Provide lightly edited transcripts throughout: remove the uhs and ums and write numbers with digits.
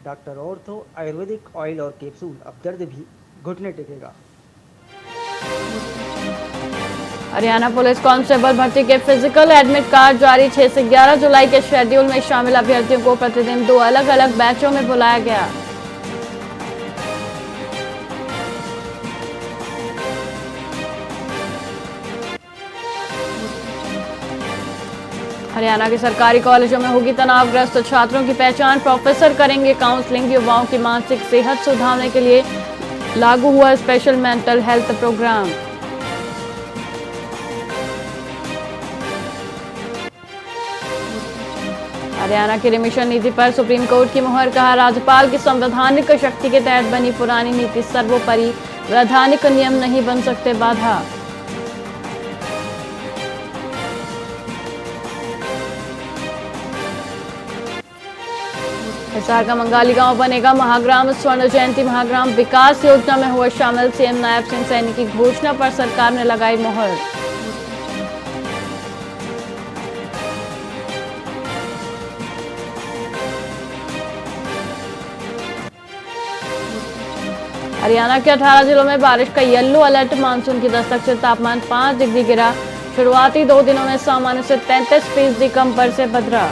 Doctor ortho Ayurvedic oil और capsule. अब दर्द भी घुटने टेकेगा। हरियाणा पुलिस कांस्टेबल भर्ती के फिजिकल एडमिट कार्ड जारी। 6 से 11 जुलाई के शेड्यूल में शामिल अभ्यर्थियों को प्रतिदिन 2 अलग अलग बैचों में बुलाया गया। हरियाणा के सरकारी कॉलेजों में होगी तनावग्रस्त छात्रों की पहचान। प्रोफेसर करेंगे काउंसलिंग। युवाओं की मानसिक सेहत सुधारने के लिए लागू हुआ special mental health programme. Haryana की रिमिशन नीति पर सुप्रीम कोर्ट की मुहर। कहा, राज्यपाल की संवैधानिक शक्ति के तहत बनी पुरानी नीति सर्वोपरि, वैधानिक नियम नहीं बन सकते बाधा। हिसार का मंगाली गांव बनेगा महाग्राम। स्वर्ण जयंती महाग्राम विकास योजना में हुआ शामिल। सीएम नायब सिंह सैनी की घोषणा पर सरकार ने लगाई मुहर। हरियाणा के 18 जिलों में बारिश का येलो अलर्ट। मानसून की दस्तक से तापमान 5 डिग्री गिरा। शुरुआती 2 दिनों में सामान्य से 33% कम बरसे भद्रा।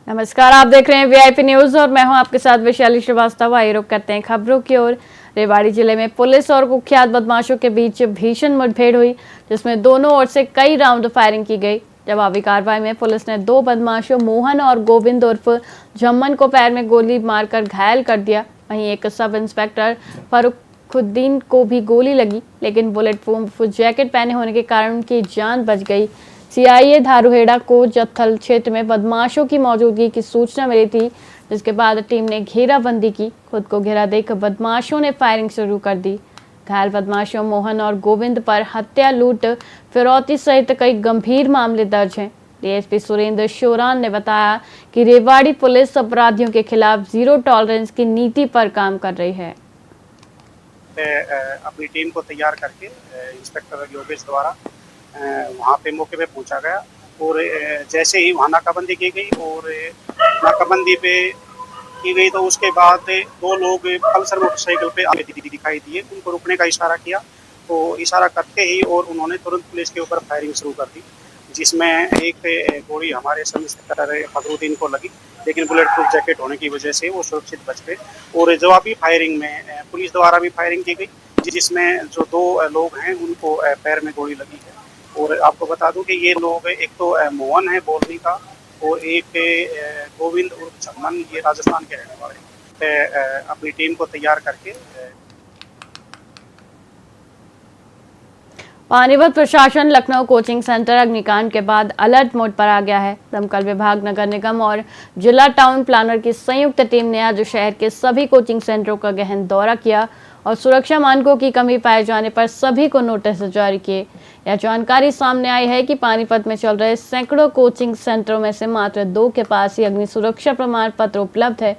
नमस्कार, आप देख रहे हैं वीआईपी न्यूज और मैं हूं आपके साथ वैशाली श्रीवास्तव। आइए रुक करते हैं खबरों की ओर। रेवाड़ी जिले में पुलिस और कुख्यात बदमाशों के बीच भीषण मुठभेड़ हुई, जिसमें दोनों ओर से कई राउंड फायरिंग की गई। जवाबी कार्रवाई में पुलिस ने 2 बदमाशों मोहन और गोविंद उर्फ झम्मन को पैर में गोली मारकर घायल कर दिया। वहीं एक सब इंस्पेक्टर फरुखुद्दीन को भी गोली लगी, लेकिन बुलेट प्रूफ जैकेट पहने होने के कारण उनकी जान बच गई। सीआईए धारूहेड़ा को जत्थल क्षेत्र में बदमाशों की मौजूदगी की सूचना मिली थी, जिसके बाद टीम ने घेराबंदी की। खुद को घेरा देख बदमाशों ने फायरिंग शुरू कर दी। घायल बदमाशों मोहन और गोविंद पर हत्या, लूट, फिरौती सहित कई गंभीर मामले दर्ज हैं। डीएसपी सुरेंद्र शोरान ने बताया कि रेवाड़ी पुलिस अपराधियों के खिलाफ जीरो टॉलरेंस की नीति पर काम कर रही है। अपनी टीम को तैयार करके इंस्पेक्टर योगेश द्वारा वहाँ पे मौके पे पहुँचा गया और जैसे ही वहाँ नाकाबंदी की गई और नाकाबंदी पे की गई तो उसके बाद 2 लोग पल्सर मोटरसाइकिल पे आगे दिखाई दिए। उनको रुकने का इशारा किया तो इशारा करते ही और उन्होंने तुरंत पुलिस के ऊपर फायरिंग शुरू कर दी, जिसमें एक गोली हमारे सब इंस्पेक्टर फखरुद्दीन को लगी, लेकिन बुलेट प्रूफ जैकेट होने की वजह से वो सुरक्षित बच गए। और जवाबी फायरिंग में पुलिस द्वारा भी फायरिंग की गई, जिसमें जो 2 लोग हैं उनको पैर में गोली लगी है। और आपको बता दूं कि ये लोग, एक तो मोहन है बोलनी का और एक गोविंद उर्फ झम्मन, ये राजस्थान के रहने वाले अपनी टीम को तैयार करके। पानीपत प्रशासन लखनऊ कोचिंग सेंटर अग्निकांड के बाद अलर्ट मोड पर आ गया है। दमकल विभाग, नगर निगम और जिला टाउन प्लानर की संयुक्त टीम ने आज शहर के सभी कोचिंग सेंटरों का गहन दौरा किया और सुरक्षा मानकों की कमी पाए जाने पर सभी को नोटिस जारी किए। यह जानकारी सामने आई है कि पानीपत में चल रहे सैकड़ों कोचिंग सेंटरों में से मात्र 2 के पास ही अग्नि सुरक्षा प्रमाण पत्र उपलब्ध है।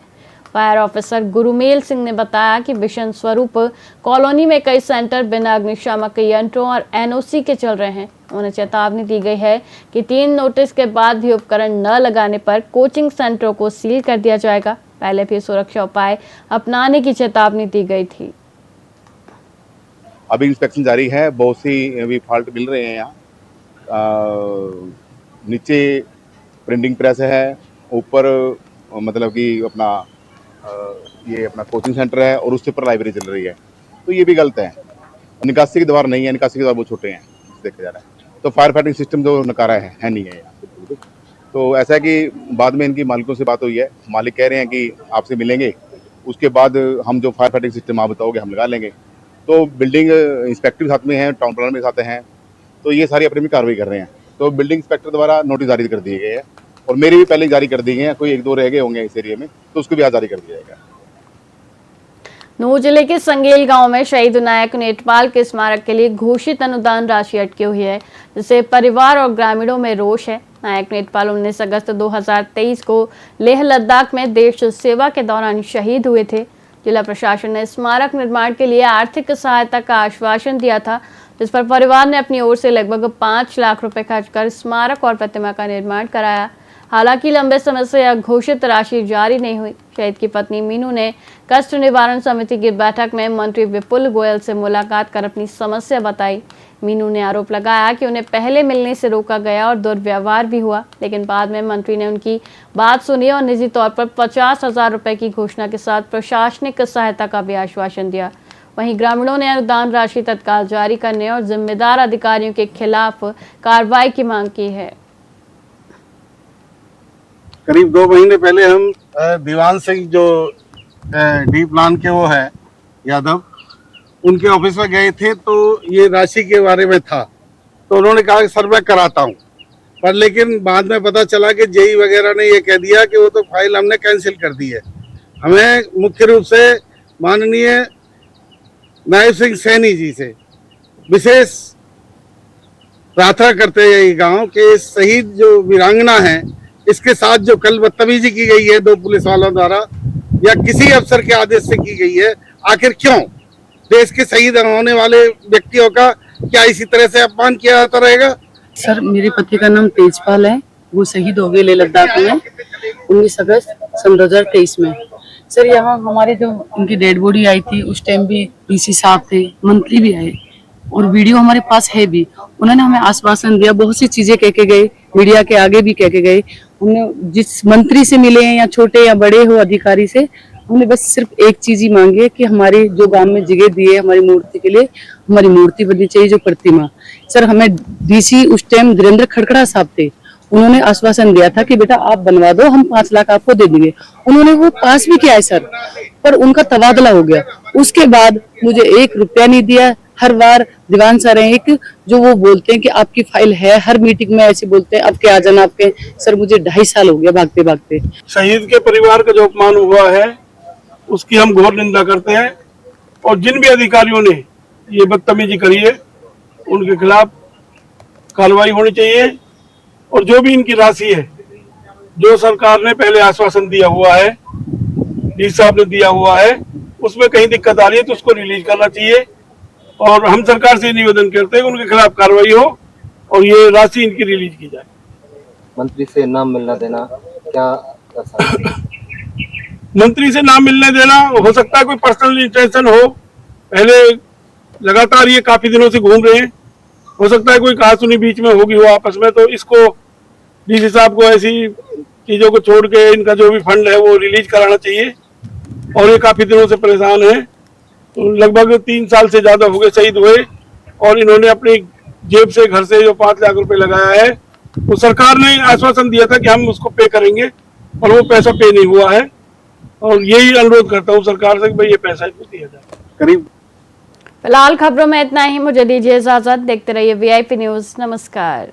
फायर ऑफिसर गुरुमेल सिंह ने बताया कि बिशन स्वरूप कॉलोनी में कई सेंटर बिना अग्निशामक यंत्रों और एनओसी के चल रहे हैं। उन्हें चेतावनी दी गई है कि 3 नोटिस के बाद भी उपकरण न लगाने पर कोचिंग सेंटरों को सील कर दिया जाएगा। पहले भी सुरक्षा उपाय अपनाने की चेतावनी दी गई थी। अभी इंस्पेक्शन जारी है, बहुत सी अभी फॉल्ट मिल रहे हैं यहाँ। नीचे प्रिंटिंग प्रेस है, ऊपर मतलब कि अपना ये अपना कोचिंग सेंटर है और उससे पर लाइब्रेरी चल रही है, तो ये भी गलत है। निकासी के द्वार नहीं है, निकासी के द्वार बहुत छोटे हैं देखा जा रहा है। तो फायर फाइटिंग सिस्टम जो नकारा है नहीं है यहाँ। तो ऐसा है कि बाद में इनकी मालिकों से बात हुई है, मालिक कह रहे हैं कि आपसे मिलेंगे, उसके बाद हम जो फायर फाइटिंग सिस्टम आप बताओगे हम लगा लेंगे। तो बिल्डिंग इंस्पेक्टर साथ में हैं, टाउन प्लानर में साथ हैं, तो ये सारी अपनी कार्रवाई कर रहे हैं। तो बिल्डिंग इंस्पेक्टर द्वारा नोटिस जारी कर दिए गए हैं और मेरी भी पहले जारी कर दी गई हैं। कोई 1-2 रह गए होंगे इस एरिया में, तो उसको भी आज जारी कर दिया जाएगा। नूंह जिले के संगेल गांव में शहीद विनायक नेटपाल के स्मारक के लिए घोषित अनुदान राशि अटकी हुई है, जिससे परिवार और ग्रामीणों में रोष है। नायक नेटपाल 19 अगस्त 2023 को लेह लद्दाख में देश सेवा के दौरान शहीद हुए थे। जिला प्रशासन ने स्मारक निर्माण के लिए आर्थिक सहायता का आश्वासन दिया था, जिस पर परिवार ने अपनी ओर से लगभग 5 लाख रुपए खर्च कर स्मारक और प्रतिमा का निर्माण कराया। हालांकि लंबे समय से यह घोषित राशि जारी नहीं हुई। शहीद की पत्नी मीनू ने कष्ट निवारण समिति की बैठक में मंत्री विपुल गोयल से मुलाकात कर अपनी समस्या बताई। मीनू ने आरोप लगाया कि उन्हें पहले मिलने से रोका गया और दुर्व्यवहार भी हुआ, लेकिन बाद में मंत्री ने उनकी बात सुनी और निजी तौर पर 50,000 रुपए की घोषणा के साथ प्रशासनिक सहायता का भी आश्वासन दिया। वहीं ग्रामीणों ने अनुदान राशि तत्काल जारी करने और जिम्मेदार अधिकारियों के खिलाफ कार्रवाई की मांग की है। करीब 2 महीने पहले हम दीवान सिंह जो डी प्लान के वो है यादव, उनके ऑफिस में गए थे तो ये राशि के बारे में था, तो उन्होंने कहा कि सर मैं कराता हूँ, पर लेकिन बाद में पता चला कि जेई वगैरह ने ये कह दिया कि वो तो फाइल हमने कैंसिल कर दी है। हमें मुख्य रूप से माननीय नायब सिंह सैनी जी से विशेष प्रार्थना करते हैं ये गांव के शहीद जो वीरांगना है, इसके साथ जो कल बदतमीजी की गई है 2 पुलिस वालों द्वारा या किसी अफसर के आदेश से की गई है, आखिर क्यों? देश के शहीद होने वाले व्यक्तियों का क्या इसी तरह से अपमान किया जाता रहेगा? सर मेरे पति का नाम तेजपाल है, वो शहीद हो गए लेह लद्दाख में 19 अगस्त सन 2023 में। सर यहाँ हमारे जो उनकी डेड बॉडी आई थी उस टाइम भी डीसी साहब थे, मंत्री भी आए और वीडियो हमारे पास है भी। उन्होंने हमें आश्वासन दिया, बहुत सी चीजें कह के गए, मीडिया के आगे भी कह के गए। हमने जिस मंत्री से मिले हैं या छोटे या बड़े हो अधिकारी से, हमने बस सिर्फ एक चीज ही मांगी है कि हमारे जो गांव में जगह दी है हमारी मूर्ति के लिए, हमारी मूर्ति बननी चाहिए जो प्रतिमा। सर हमें डीसी उस टाइम धीरेन्द्र खड़खड़ा साहब थे, उन्होंने आश्वासन दिया था कि बेटा आप बनवा दो, हम 5 लाख आपको दे देंगे। उन्होंने वो पास भी किया है सर, पर उनका तबादला हो गया। उसके बाद मुझे 1 रुपया नहीं दिया। हर बार दीवान सर हैं एक जो वो बोलते हैं कि आपकी फाइल है, हर मीटिंग में ऐसे बोलते हैं आपके आ जाना आपके। सर मुझे 2.5 साल हो गया भागते भागते। शहीद के परिवार का जो अपमान हुआ है उसकी हम घोर निंदा करते हैं और जिन भी अधिकारियों ने ये बदतमीजी करी है उनके खिलाफ कार्रवाई होनी चाहिए। और जो भी इनकी राशि है, जो सरकार ने पहले आश्वासन दिया हुआ है, डी साहब ने दिया हुआ है, उसमें कहीं दिक्कत आ रही है तो उसको रिलीज करना चाहिए। और हम सरकार से निवेदन करते हैं कि उनके खिलाफ कार्रवाई हो और ये राशि इनकी रिलीज की जाए। मंत्री से नाम मिलना देना क्या कर सकते हैं? मंत्री से नाम मिलने देना हो सकता है कोई पर्सनल इंटेंशन हो, पहले लगातार ये काफी दिनों से घूम रहे हैं, हो सकता है कोई कहासुनी बीच में होगी हो आपस में, तो इसको डीसी साहब को ऐसी चीजों को छोड़ के इनका जो भी फंड है वो रिलीज कराना चाहिए। और ये काफी दिनों से परेशान है, तो लगभग 3 साल से ज्यादा हो गए शहीद हुए और इन्होंने अपनी जेब से घर से जो 5 लाख रुपए लगाया है वो सरकार ने आश्वासन दिया था कि हम उसको पे करेंगे और वो पैसा पे नहीं हुआ है। और यही अनुरोध करता हूँ सरकार से कि भाई ये पैसा इसको दिया जाए। करीब फिलहाल खबरों में इतना ही, मुझे दीजिए इजाजत। देखते रहिए VIP न्यूज। नमस्कार।